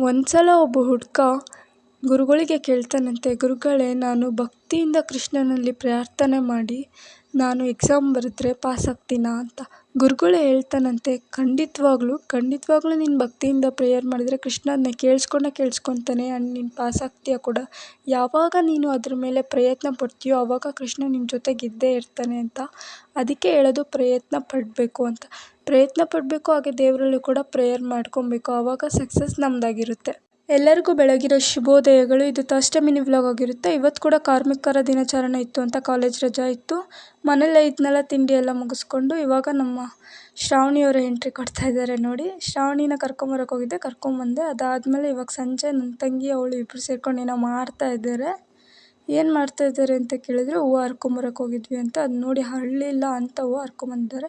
ಒಂದ್ಸಲ ಒಬ್ಬ ಹುಡುಗ ಗುರುಗಳಿಗೆ ಕೇಳ್ತಾನಂತೆ, ಗುರುಗಳೇ ನಾನು ಭಕ್ತಿಯಿಂದ ಕೃಷ್ಣನಲ್ಲಿ ಪ್ರಾರ್ಥನೆ ಮಾಡಿ ನಾನು ಎಕ್ಸಾಮ್ ಬರೆದ್ರೆ ಪಾಸ್ ಆಗ್ತೀನಾ ಅಂತ. ಗುರುಗಳೇ ಹೇಳ್ತಾನಂತೆ, ಖಂಡಿತವಾಗ್ಲೂ ನೀನು ಭಕ್ತಿಯಿಂದ ಪ್ರೇಯರ್ ಮಾಡಿದರೆ ಕೃಷ್ಣ ಅದನ್ನ ಕೇಳಿಸ್ಕೊತಾನೆ ಆ್ಯಂಡ್ ನೀನು ಪಾಸ್ ಆಗ್ತೀಯ ಕೂಡ. ಯಾವಾಗ ನೀನು ಅದ್ರ ಮೇಲೆ ಪ್ರಯತ್ನ ಪಡ್ತೀಯೋ ಆವಾಗ ಕೃಷ್ಣ ನಿನ್ನ ಜೊತೆಗಿದ್ದೇ ಇರ್ತಾನೆ ಅಂತ. ಅದಕ್ಕೆ ಹೇಳೋದು ಪ್ರಯತ್ನ ಪಡಬೇಕು ಅಂತ. ಪ್ರಯತ್ನ ಪಡಬೇಕು, ಹಾಗೆ ದೇವರಲ್ಲಿ ಕೂಡ ಪ್ರೇಯರ್ ಮಾಡ್ಕೊಬೇಕು, ಆವಾಗ ಸಕ್ಸಸ್ ನಮ್ಮದಾಗಿರುತ್ತೆ. ಎಲ್ಲರಿಗೂ ಬೆಳಗಿನ ಶುಭೋದಯಗಳು. ಇದು ಥರ್ಸ್ಡೇ ಮಿನಿ ವ್ಲಾಗ್ ಆಗಿರುತ್ತೆ. ಇವತ್ತು ಕೂಡ ಕಾರ್ಮಿಕರ ದಿನಾಚರಣೆ ಇತ್ತು ಅಂತ ಕಾಲೇಜ್ ರಜಾ ಇತ್ತು. ಮನೇಲೇ ಇದ್ನೆಲ್ಲ ತಿಂಡಿ ಎಲ್ಲ ಮುಗಿಸ್ಕೊಂಡು ಇವಾಗ ನಮ್ಮ ಶ್ರಾವಣಿಯವರ ಎಂಟ್ರಿ ಕೊಡ್ತಾ ಇದ್ದಾರೆ ನೋಡಿ. ಶ್ರಾವಣಿನ ಕರ್ಕೊಂಬರಕ್ಕೆ ಹೋಗಿದ್ದೆ, ಕರ್ಕೊಂಬಂದೆ. ಅದಾದಮೇಲೆ ಇವಾಗ ಸಂಜೆ ನನ್ನ ತಂಗಿ ಅವಳು ಇಬ್ಬರು ಸೇರ್ಕೊಂಡು ಏನೋ ಮಾಡ್ತಾ ಇದ್ದಾರೆ. ಏನು ಮಾಡ್ತಾ ಇದ್ದಾರೆ ಅಂತ ಕೇಳಿದ್ರೆ, ಹೂವು ಹರ್ಕೊಂಬರಕ್ಕೆ ಹೋಗಿದ್ವಿ ಅಂತ. ಅದು ನೋಡಿ ಹರಳಿಲ್ಲ ಅಂತ ಹೂವು ಹರ್ಕೊಂಬಂದಿದ್ದಾರೆ.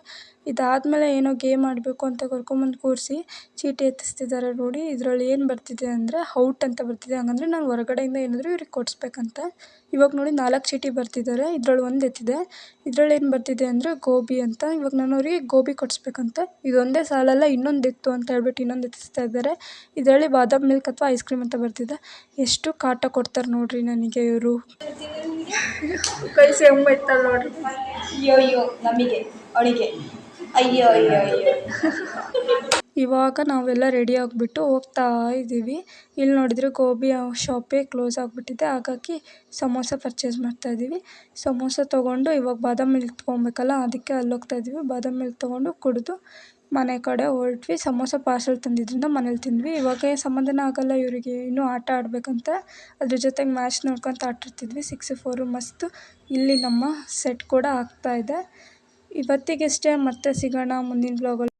ಇದಾದಮೇಲೆ ಏನೋ ಗೇಮ್ ಆಡಬೇಕು ಅಂತ ಕರ್ಕೊಂಬಂದು ಕೂರಿಸಿ ಚೀಟಿ ಎತ್ತಿಸ್ತಿದ್ದಾರೆ ನೋಡಿ. ಇದರಲ್ಲಿ ಏನು ಬರ್ತಿದೆ ಅಂದರೆ ಔಟ್ ಅಂತ ಬರ್ತಿದೆ. ಹಾಗಂದರೆ ನಾನು ಹೊರಗಡೆಯಿಂದ ಏನಾದರೂ ಇವ್ರಿಗೆ ಕೊಡಿಸ್ಬೇಕಂತ. ಇವಾಗ ನೋಡಿ 4 ಚೀಟಿ ಬರ್ತಿದ್ದಾರೆ, ಇದರಲ್ಲಿ ಒಂದು ಎತ್ತಿದೆ. ಇದರಲ್ಲಿ ಏನು ಬರ್ತಿದೆ ಅಂದರೆ ಗೋಬಿ ಅಂತ. ಇವಾಗ ನಾನು ಅವ್ರಿಗೆ ಗೋಬಿ ಕೊಡಿಸ್ಬೇಕಂತೆ. ಇದೊಂದೇ ಸಾಲಲ್ಲ, ಇನ್ನೊಂದು ಎತ್ತು ಅಂತ ಹೇಳ್ಬಿಟ್ಟು ಇನ್ನೊಂದು ಎತ್ತಿಸ್ತಾ ಇದ್ದಾರೆ. ಇದರಲ್ಲಿ ಬಾದಾಮ್ ಮಿಲ್ಕ್ ಅಥವಾ ಐಸ್ ಕ್ರೀಮ್ ಅಂತ ಬರ್ತಿದೆ. ಎಷ್ಟು ಕಾಟ ಕೊಡ್ತಾರೆ ನೋಡ್ರಿ ನನಗೆ ಇವರು. ಕೈ ಸೇಮ್ ಇತ್ತಲ್ಲ ನೋಡ್ರಿ. ಅಯ್ಯೋ ನಮಗೆ ಅವಳಿಗೆ ಅಯ್ಯೋ ಅಯ್ಯೋ ಅಯ್ಯೋ. ಇವಾಗ ನಾವೆಲ್ಲ ರೆಡಿ ಆಗಿಬಿಟ್ಟು ಹೋಗ್ತಾ ಇದ್ದೀವಿ. ಇಲ್ಲಿ ನೋಡಿದರೆ ಗೋಬಿ ಶಾಪೇ ಕ್ಲೋಸ್ ಆಗಿಬಿಟ್ಟಿದೆ. ಹಾಗಾಗಿ ಸಮೋಸ ಪರ್ಚೇಸ್ ಮಾಡ್ತಾಯಿದ್ದೀವಿ. ಸಮೋಸ ತೊಗೊಂಡು ಇವಾಗ ಬಾದಾಮ್ ಮಿಲ್ಕ್ ತೊಗೊಬೇಕಲ್ಲ, ಅದಕ್ಕೆ ಅಲ್ಲಿ ಹೋಗ್ತಾ ಇದ್ದೀವಿ. ಬಾದಾಮ್ ಮಿಲ್ಕ್ ತೊಗೊಂಡು ಕುಡಿದು ಮನೆ ಕಡೆ ಹೊರಟ್ವಿ. ಸಮೋಸ ಪಾರ್ಸೆಲ್ ತಂದಿದ್ದರಿಂದ ಮನೇಲಿ ತಿಂದ್ವಿ. ಇವಾಗ ಸಮಾಧಾನ ಆಗಲ್ಲ ಇವರಿಗೆ, ಇನ್ನೂ ಆಟ ಆಡಬೇಕಂತೆ. ಅದ್ರ ಜೊತೆಗೆ ಮ್ಯಾಚ್ ನೋಡ್ಕೊತ ಆಟಾಡ್ತಿದ್ವಿ. 6-4 ಮಸ್ತು. ಇಲ್ಲಿ ನಮ್ಮ ಸೆಟ್ ಕೂಡ ಆಗ್ತಾಯಿದೆ. ಇವತ್ತಿಗಷ್ಟೇ, ಮತ್ತೆ ಸಿಗೋಣ ಮುಂದಿನ ವ್ಲಾಗಲ್ಲಿ.